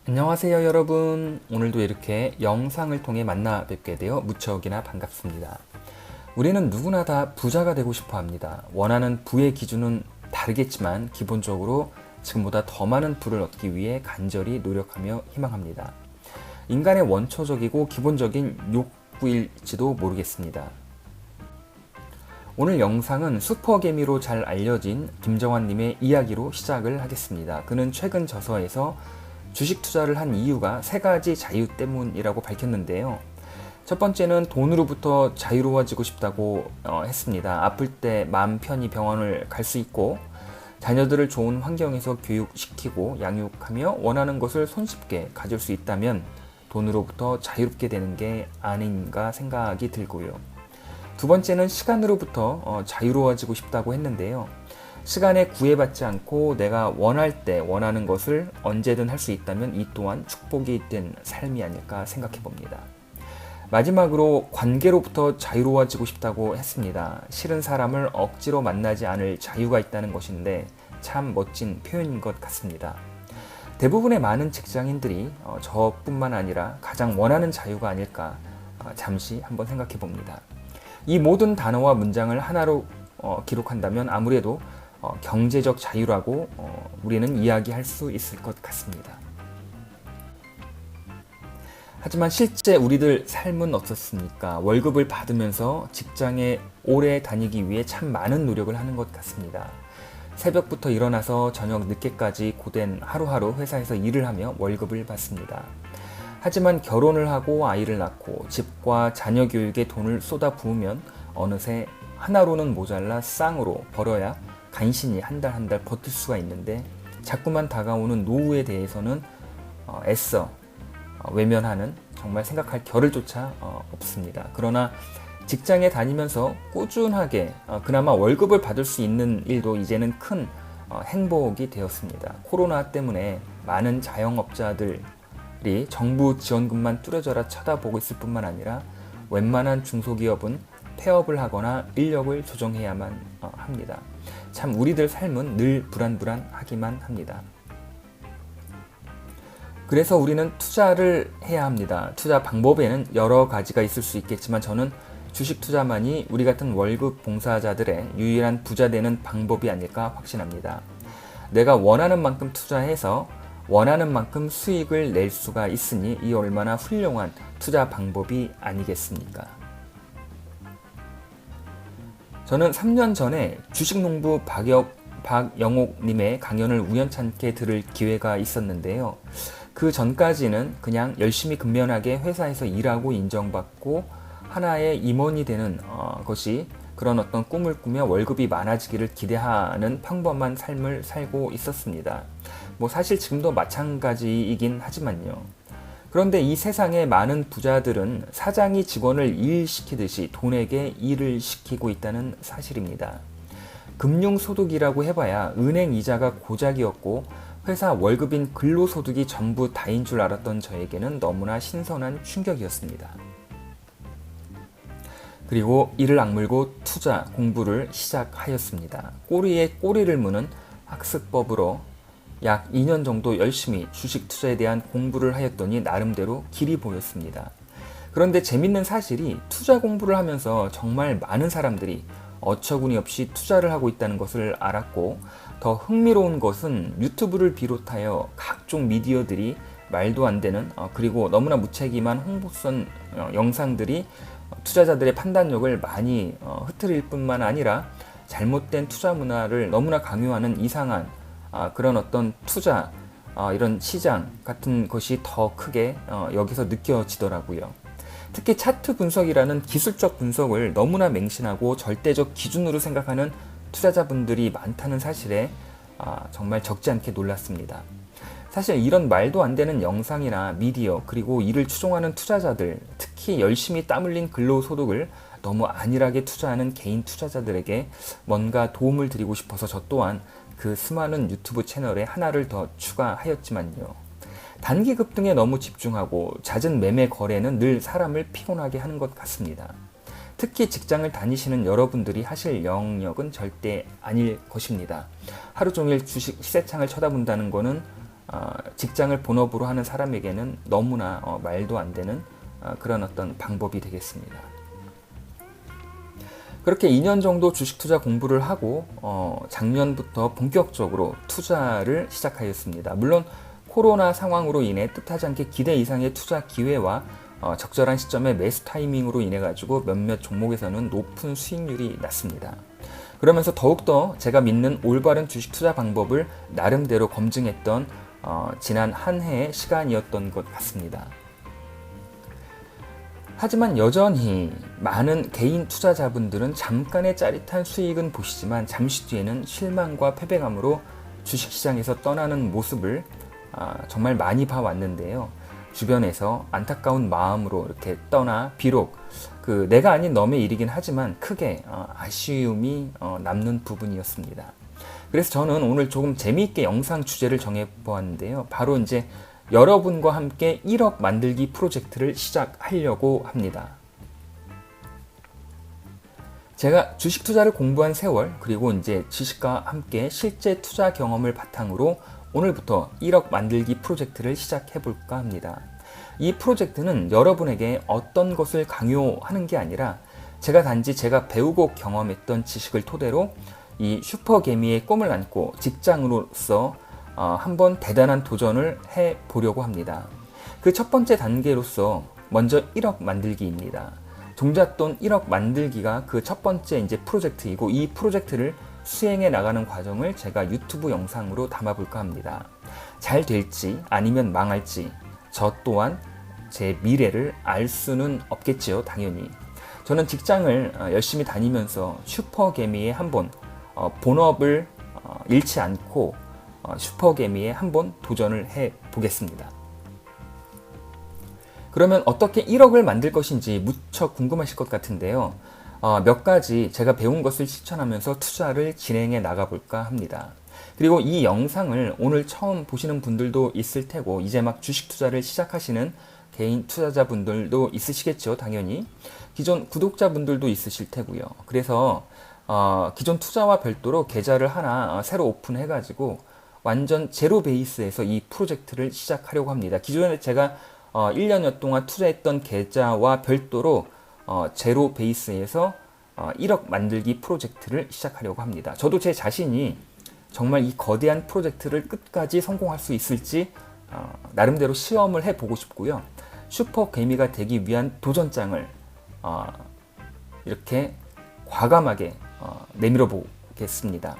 안녕하세요 여러분. 오늘도 이렇게 영상을 통해 만나 뵙게 되어 무척이나 반갑습니다. 우리는 누구나 다 부자가 되고 싶어 합니다. 원하는 부의 기준은 다르겠지만 기본적으로 지금보다 더 많은 부를 얻기 위해 간절히 노력하며 희망합니다. 인간의 원초적이고 기본적인 욕구일지도 모르겠습니다. 오늘 영상은 슈퍼개미로 잘 알려진 김정환님의 이야기로 시작을 하겠습니다. 그는 최근 저서에서 주식 투자를 한 이유가 세 가지 자유 때문이라고 밝혔는데요. 첫 번째는 돈으로부터 자유로워지고 싶다고 했습니다. 아플 때 마음 편히 병원을 갈 수 있고 자녀들을 좋은 환경에서 교육시키고 양육하며 원하는 것을 손쉽게 가질 수 있다면 돈으로부터 자유롭게 되는 게 아닌가 생각이 들고요. 두 번째는 시간으로부터 자유로워지고 싶다고 했는데요. 시간에 구애받지 않고 내가 원할 때 원하는 것을 언제든 할 수 있다면 이 또한 축복이 된 삶이 아닐까 생각해 봅니다. 마지막으로 관계로부터 자유로워지고 싶다고 했습니다. 싫은 사람을 억지로 만나지 않을 자유가 있다는 것인데 참 멋진 표현인 것 같습니다. 대부분의 많은 직장인들이 저뿐만 아니라 가장 원하는 자유가 아닐까 잠시 한번 생각해 봅니다. 이 모든 단어와 문장을 하나로 기록한다면 아무래도 경제적 자유라고 우리는 이야기할 수 있을 것 같습니다. 하지만 실제 우리들 삶은 어떻습니까? 월급을 받으면서 직장에 오래 다니기 위해 참 많은 노력을 하는 것 같습니다. 새벽부터 일어나서 저녁 늦게까지 고된 하루하루 회사에서 일을 하며 월급을 받습니다. 하지만 결혼을 하고 아이를 낳고 집과 자녀 교육에 돈을 쏟아부으면 어느새 하나로는 모자라 쌍으로 벌어야 간신히 한 달 한 달 버틸 수가 있는데 자꾸만 다가오는 노후에 대해서는 애써 외면하는 정말 생각할 겨를조차 없습니다. 그러나 직장에 다니면서 꾸준하게 그나마 월급을 받을 수 있는 일도 이제는 큰 행복이 되었습니다. 코로나 때문에 많은 자영업자들이 정부 지원금만 뚜려져라 쳐다보고 있을 뿐만 아니라 웬만한 중소기업은 폐업을 하거나 인력을 조정해야만 합니다. 참 우리들 삶은 늘 불안불안하기만 합니다. 그래서 우리는 투자를 해야 합니다. 투자 방법에는 여러 가지가 있을 수 있겠지만 저는 주식 투자만이 우리 같은 월급 봉사자들의 유일한 부자 되는 방법이 아닐까 확신합니다. 내가 원하는 만큼 투자해서 원하는 만큼 수익을 낼 수가 있으니 이 얼마나 훌륭한 투자 방법이 아니겠습니까? 저는 3년 전에 주식농부 박영옥님의 강연을 우연찮게 들을 기회가 있었는데요. 그 전까지는 그냥 열심히 근면하게 회사에서 일하고 인정받고 하나의 임원이 되는 것이 그런 어떤 꿈을 꾸며 월급이 많아지기를 기대하는 평범한 삶을 살고 있었습니다. 사실 지금도 마찬가지이긴 하지만요. 그런데 이 세상의 많은 부자들은 사장이 직원을 일시키듯이 돈에게 일을 시키고 있다는 사실입니다. 금융소득이라고 해봐야 은행 이자가 고작이었고 회사 월급인 근로소득이 전부 다인 줄 알았던 저에게는 너무나 신선한 충격이었습니다. 그리고 이를 악물고 투자 공부를 시작하였습니다. 꼬리에 꼬리를 무는 학습법으로 약 2년 정도 열심히 주식 투자에 대한 공부를 하였더니 나름대로 길이 보였습니다. 그런데 재밌는 사실이 투자 공부를 하면서 정말 많은 사람들이 어처구니 없이 투자를 하고 있다는 것을 알았고 더 흥미로운 것은 유튜브를 비롯하여 각종 미디어들이 말도 안 되는 그리고 너무나 무책임한 홍보성 영상들이 투자자들의 판단력을 많이 흐트릴 뿐만 아니라 잘못된 투자 문화를 너무나 강요하는 이상한 그런 어떤 투자, 이런 시장 같은 것이 더 크게 여기서 느껴지더라고요. 특히 차트 분석이라는 기술적 분석을 너무나 맹신하고 절대적 기준으로 생각하는 투자자분들이 많다는 사실에 정말 적지 않게 놀랐습니다. 사실 이런 말도 안 되는 영상이나 미디어 그리고 이를 추종하는 투자자들, 특히 열심히 땀 흘린 근로소득을 너무 안일하게 투자하는 개인 투자자들에게 뭔가 도움을 드리고 싶어서 저 또한 그 수많은 유튜브 채널에 하나를 더 추가하였지만요. 단기 급등에 너무 집중하고 잦은 매매 거래는 늘 사람을 피곤하게 하는 것 같습니다. 특히 직장을 다니시는 여러분들이 하실 영역은 절대 아닐 것입니다. 하루 종일 주식 시세창을 쳐다본다는 것은 직장을 본업으로 하는 사람에게는 너무나 말도 안 되는 그런 어떤 방법이 되겠습니다. 그렇게 2년 정도 주식 투자 공부를 하고 작년부터 본격적으로 투자를 시작하였습니다. 물론 코로나 상황으로 인해 뜻하지 않게 기대 이상의 투자 기회와 적절한 시점에 매수 타이밍으로 인해 가지고 몇몇 종목에서는 높은 수익률이 났습니다. 그러면서 더욱더 제가 믿는 올바른 주식 투자 방법을 나름대로 검증했던 지난 한 해의 시간이었던 것 같습니다. 하지만 여전히 많은 개인 투자자분들은 잠깐의 짜릿한 수익은 보시지만 잠시 뒤에는 실망과 패배감으로 주식시장에서 떠나는 모습을 정말 많이 봐왔는데요. 주변에서 안타까운 마음으로 이렇게 떠나 비록 내가 아닌 남의 일이긴 하지만 크게 아쉬움이 남는 부분이었습니다. 그래서 저는 오늘 조금 재미있게 영상 주제를 정해보았는데요. 바로 이제 여러분과 함께 1억 만들기 프로젝트를 시작하려고 합니다. 제가 주식 투자를 공부한 세월, 그리고 이제 지식과 함께 실제 투자 경험을 바탕으로 오늘부터 1억 만들기 프로젝트를 시작해 볼까 합니다. 이 프로젝트는 여러분에게 어떤 것을 강요하는 게 아니라 제가 단지 제가 배우고 경험했던 지식을 토대로 이 슈퍼개미의 꿈을 안고 직장으로서 한번 대단한 도전을 해 보려고 합니다. 그 첫 번째 단계로서 먼저 1억 만들기입니다. 종잣돈 1억 만들기가 그 첫 번째 이제 프로젝트이고, 이 프로젝트를 수행해 나가는 과정을 제가 유튜브 영상으로 담아볼까 합니다. 잘 될지 아니면 망할지 저 또한 제 미래를 알 수는 없겠지요, 당연히. 저는 직장을 열심히 다니면서 슈퍼개미에 한번 본업을 잃지 않고 슈퍼개미에 한번 도전을 해 보겠습니다. 그러면 어떻게 1억을 만들 것인지 무척 궁금하실 것 같은데요. 몇 가지 제가 배운 것을 실천하면서 투자를 진행해 나가볼까 합니다. 그리고 이 영상을 오늘 처음 보시는 분들도 있을 테고, 이제 막 주식 투자를 시작하시는 개인 투자자분들도 있으시겠죠, 당연히. 기존 구독자분들도 있으실 테고요. 그래서 기존 투자와 별도로 계좌를 하나 새로 오픈해가지고 완전 제로 베이스에서 이 프로젝트를 시작하려고 합니다. 기존에 제가 1년여 동안 투자했던 계좌와 별도로 제로 베이스에서 1억 만들기 프로젝트를 시작하려고 합니다. 저도 제 자신이 정말 이 거대한 프로젝트를 끝까지 성공할 수 있을지 나름대로 시험을 해보고 싶고요. 슈퍼개미가 되기 위한 도전장을 이렇게 과감하게 내밀어 보겠습니다.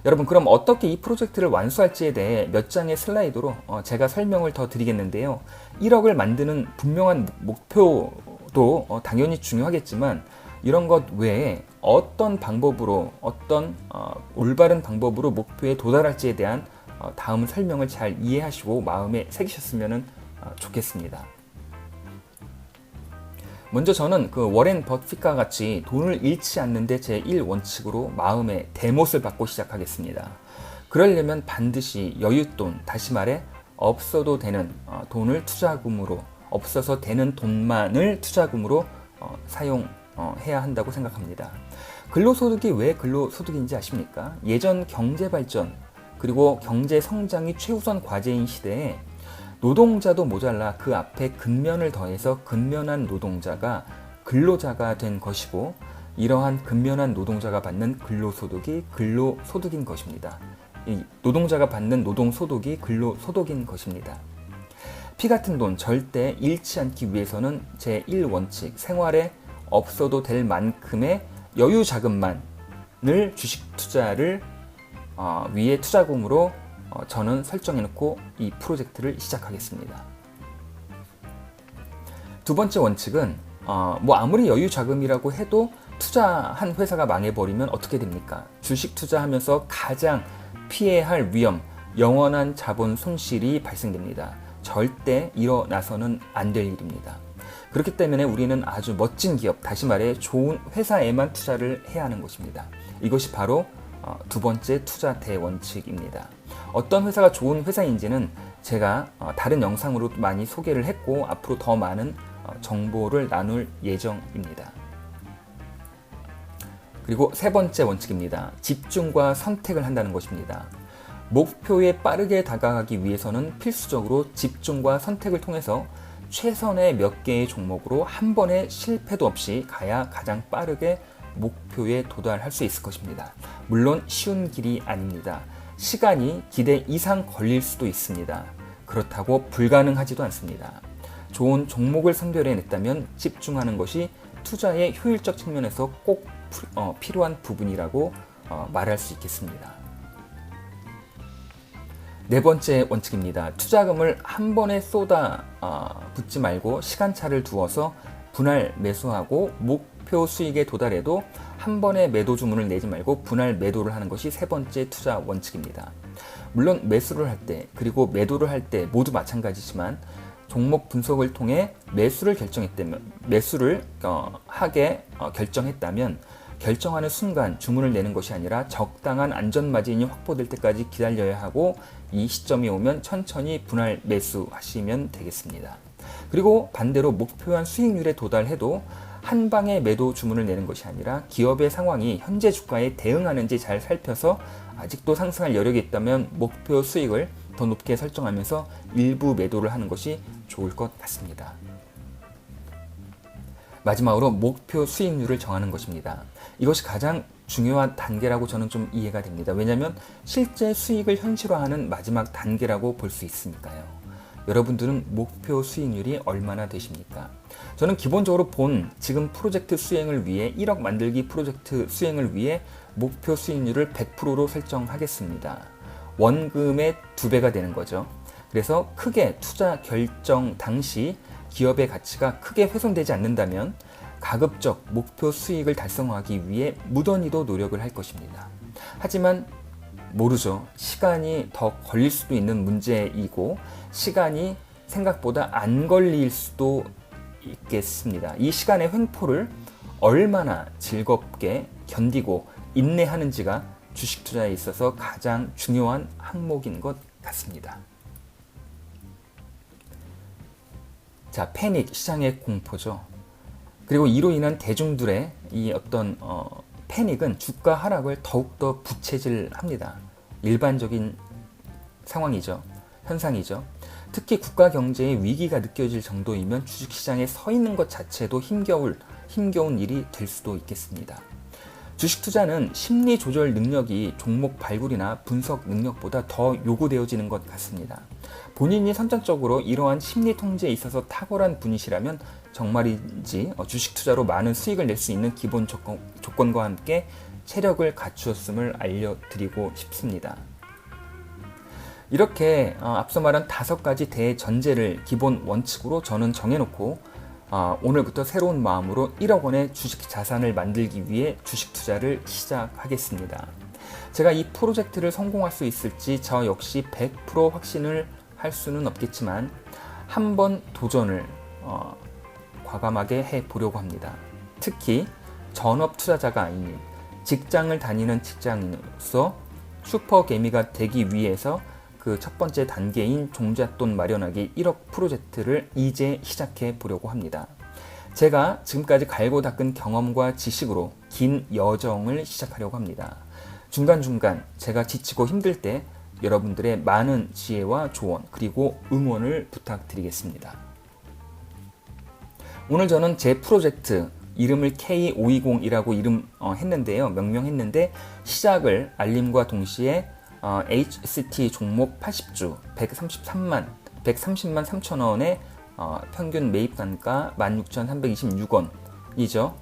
여러분, 그럼 어떻게 이 프로젝트를 완수할지에 대해 몇 장의 슬라이드로 제가 설명을 더 드리겠는데요. 1억을 만드는 분명한 목표도 당연히 중요하겠지만, 이런 것 외에 어떤 방법으로, 어떤 올바른 방법으로 목표에 도달할지에 대한 다음 설명을 잘 이해하시고 마음에 새기셨으면 좋겠습니다. 먼저 저는 워렌 버핏과 같이 돈을 잃지 않는데 제 1원칙으로 마음의 대못을 받고 시작하겠습니다. 그러려면 반드시 여윳돈, 다시 말해 없어도 되는 돈을 투자금으로, 없어서 되는 돈만을 투자금으로 사용해야 한다고 생각합니다. 근로소득이 왜 근로소득인지 아십니까? 예전 경제발전 그리고 경제 성장이 최우선 과제인 시대에 노동자도 모자라 그 앞에 근면을 더해서 근면한 노동자가 근로자가 된 것이고, 이러한 근면한 노동자가 받는 근로소득이 근로소득인 것입니다. 이 노동자가 받는 노동소득이 근로소득인 것입니다. 피 같은 돈 절대 잃지 않기 위해서는 제 1원칙, 생활에 없어도 될 만큼의 여유 자금만을 주식 투자를 위해 투자금으로 저는 설정해놓고 이 프로젝트를 시작하겠습니다. 두 번째 원칙은 아무리 여유 자금이라고 해도 투자한 회사가 망해버리면 어떻게 됩니까? 주식 투자하면서 가장 피해야 할 위험, 영원한 자본 손실이 발생됩니다. 절대 일어나서는 안 될 일입니다. 그렇기 때문에 우리는 아주 멋진 기업, 다시 말해 좋은 회사에만 투자를 해야 하는 것입니다. 이것이 바로 두 번째 투자 대원칙입니다. 어떤 회사가 좋은 회사인지는 제가 다른 영상으로 많이 소개를 했고, 앞으로 더 많은 정보를 나눌 예정입니다. 그리고 세 번째 원칙입니다. 집중과 선택을 한다는 것입니다. 목표에 빠르게 다가가기 위해서는 필수적으로 집중과 선택을 통해서 최선의 몇 개의 종목으로 한 번의 실패도 없이 가야 가장 빠르게 목표에 도달할 수 있을 것입니다. 물론 쉬운 길이 아닙니다. 시간이 기대 이상 걸릴 수도 있습니다. 그렇다고 불가능하지도 않습니다. 좋은 종목을 선별해냈다면 집중하는 것이 투자의 효율적 측면에서 꼭 필요한 부분이라고 말할 수 있겠습니다. 네 번째 원칙입니다. 투자금을 한 번에 쏟아 붓지 말고 시간차를 두어서 분할 매수하고 목표 수익에 도달해도 한 번에 매도 주문을 내지 말고 분할 매도를 하는 것이 세 번째 투자 원칙입니다. 물론 매수를 할 때 그리고 매도를 할 때 모두 마찬가지지만 종목 분석을 통해 매수를 하게 결정했다면 결정하는 순간 주문을 내는 것이 아니라 적당한 안전 마진이 확보될 때까지 기다려야 하고 이 시점이 오면 천천히 분할 매수하시면 되겠습니다. 그리고 반대로 목표한 수익률에 도달해도 한 방에 매도 주문을 내는 것이 아니라 기업의 상황이 현재 주가에 대응하는지 잘 살펴서 아직도 상승할 여력이 있다면 목표 수익을 더 높게 설정하면서 일부 매도를 하는 것이 좋을 것 같습니다. 마지막으로 목표 수익률을 정하는 것입니다. 이것이 가장 중요한 단계라고 저는 좀 이해가 됩니다. 왜냐하면 실제 수익을 현실화하는 마지막 단계라고 볼 수 있으니까요. 여러분들은 목표 수익률이 얼마나 되십니까? 저는 기본적으로 지금 프로젝트 수행을 위해 1억 만들기 프로젝트 수행을 위해 목표 수익률을 100%로 설정하겠습니다. 원금의 2배가 되는 거죠. 그래서 크게 투자 결정 당시 기업의 가치가 크게 훼손되지 않는다면 가급적 목표 수익을 달성하기 위해 무던히도 노력을 할 것입니다. 하지만 모르죠. 시간이 더 걸릴 수도 있는 문제이고 시간이 생각보다 안 걸릴 수도 있겠습니다. 이 시간의 횡포를 얼마나 즐겁게 견디고 인내하는지가 주식 투자에 있어서 가장 중요한 항목인 것 같습니다. 자, 패닉, 시장의 공포죠. 그리고 이로 인한 대중들의 이 어떤 패닉은 주가 하락을 더욱더 부채질합니다. 일반적인 상황이죠. 현상이죠. 특히 국가 경제의 위기가 느껴질 정도이면 주식시장에 서 있는 것 자체도 힘겨운 일이 될 수도 있겠습니다. 주식 투자는 심리 조절 능력이 종목 발굴이나 분석 능력보다 더 요구되어지는 것 같습니다. 본인이 선천적으로 이러한 심리 통제에 있어서 탁월한 분이시라면 정말인지 주식 투자로 많은 수익을 낼 수 있는 기본 조건과 함께 체력을 갖추었음을 알려드리고 싶습니다. 이렇게 앞서 말한 5가지 대전제를 기본 원칙으로 저는 정해놓고 오늘부터 새로운 마음으로 1억 원의 주식 자산을 만들기 위해 주식 투자를 시작하겠습니다. 제가 이 프로젝트를 성공할 수 있을지 저 역시 100% 확신을 할 수는 없겠지만 한번 도전을 과감하게 해보려고 합니다. 특히 전업 투자자가 아닌 직장을 다니는 직장인으로서 슈퍼개미가 되기 위해서 그 첫 번째 단계인 종잣돈 마련하기 1억 프로젝트를 이제 시작해 보려고 합니다. 제가 지금까지 갈고 닦은 경험과 지식으로 긴 여정을 시작하려고 합니다. 중간중간 제가 지치고 힘들 때 여러분들의 많은 지혜와 조언 그리고 응원을 부탁드리겠습니다. 오늘 저는 제 프로젝트 이름을 K520이라고 했는데요. 명명했는데 시작을 알림과 동시에 HST 종목 80주 130만 3천 원의 평균 매입 단가 16,326원이죠.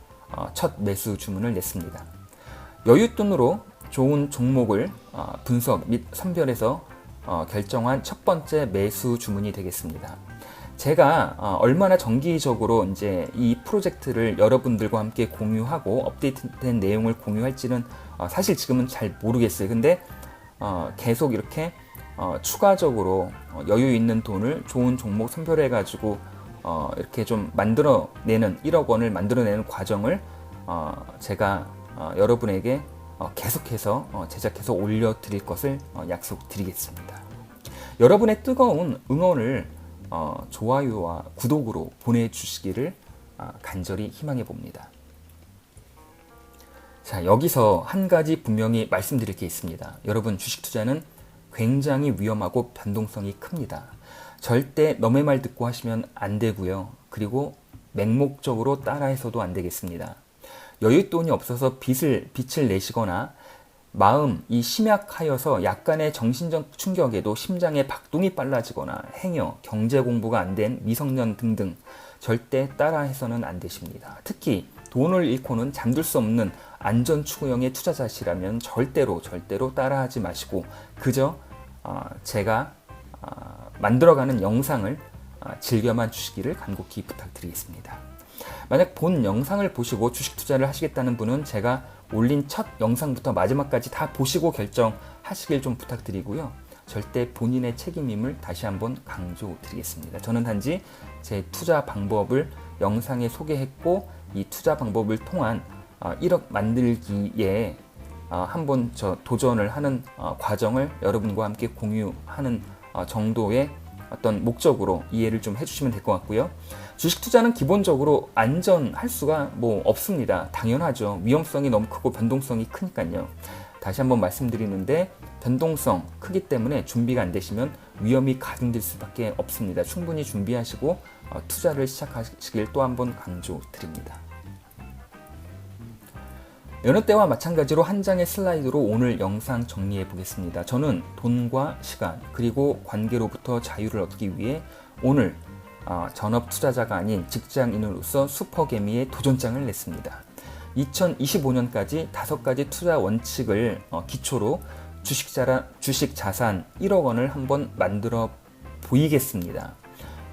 첫 매수 주문을 냈습니다. 여윳돈으로 좋은 종목을 분석 및 선별해서 결정한 첫 번째 매수 주문이 되겠습니다. 제가 얼마나 정기적으로 이제 이 프로젝트를 여러분들과 함께 공유하고 업데이트된 내용을 공유할지는 사실 지금은 잘 모르겠어요. 근데 계속 이렇게 추가적으로 여유 있는 돈을 좋은 종목 선별해 가지고 이렇게 좀 만들어내는 1억 원을 만들어내는 과정을 제가 여러분에게 계속해서 제작해서 올려드릴 것을 약속드리겠습니다. 여러분의 뜨거운 응원을 좋아요와 구독으로 보내주시기를 간절히 희망해 봅니다. 자, 여기서 한 가지 분명히 말씀드릴 게 있습니다. 여러분, 주식 투자는 굉장히 위험하고 변동성이 큽니다. 절대 남의 말 듣고 하시면 안 되고요. 그리고 맹목적으로 따라해서도 안 되겠습니다. 여윳돈이 없어서 빛을 내시거나 마음이 심약하여서 약간의 정신적 충격에도 심장의 박동이 빨라지거나 행여 경제 공부가 안 된 미성년 등등 절대 따라해서는 안 되십니다. 특히 돈을 잃고는 잠들 수 없는 안전추구형의 투자자시라면 절대로 따라하지 마시고 그저 제가 만들어가는 영상을 즐겨만 주시기를 간곡히 부탁드리겠습니다. 만약 본 영상을 보시고 주식 투자를 하시겠다는 분은 제가 올린 첫 영상부터 마지막까지 다 보시고 결정하시길 좀 부탁드리고요. 절대 본인의 책임임을 다시 한번 강조드리겠습니다. 저는 단지 제 투자 방법을 영상에 소개했고 이 투자 방법을 통한 1억 만들기에 한번 도전을 하는 과정을 여러분과 함께 공유하는 정도의 어떤 목적으로 이해를 좀 해주시면 될 것 같고요. 주식 투자는 기본적으로 안전할 수가 없습니다. 당연하죠. 위험성이 너무 크고 변동성이 크니까요. 다시 한번 말씀드리는데 변동성 크기 때문에 준비가 안 되시면 위험이 가중될 수밖에 없습니다. 충분히 준비하시고 투자를 시작하시길 또 한번 강조드립니다. 여느 때와 마찬가지로 한 장의 슬라이드로 오늘 영상 정리해 보겠습니다. 저는 돈과 시간 그리고 관계로부터 자유를 얻기 위해 오늘 전업 투자자가 아닌 직장인으로서 슈퍼개미의 도전장을 냈습니다. 2025년까지 5가지 투자 원칙을 기초로 주식 자산 1억 원을 한번 만들어 보이겠습니다.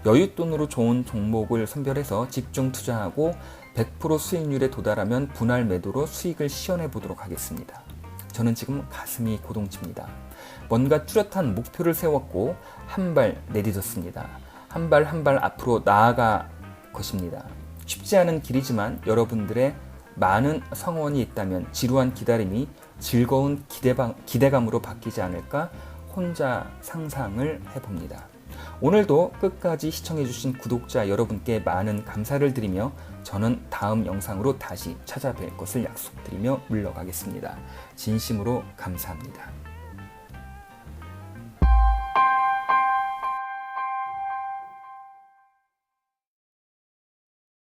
여윳돈으로 좋은 종목을 선별해서 집중 투자하고 100% 수익률에 도달하면 분할 매도로 수익을 시연해 보도록 하겠습니다. 저는 지금 가슴이 고동칩니다. 뭔가 뚜렷한 목표를 세웠고 한 발 내딛었습니다. 한 발 한 발 앞으로 나아갈 것입니다. 쉽지 않은 길이지만 여러분들의 많은 성원이 있다면 지루한 기다림이 즐거운 기대감으로 바뀌지 않을까 혼자 상상을 해봅니다. 오늘도 끝까지 시청해주신 구독자 여러분께 많은 감사를 드리며 저는 다음 영상으로 다시 찾아뵐 것을 약속드리며 물러가겠습니다. 진심으로 감사합니다.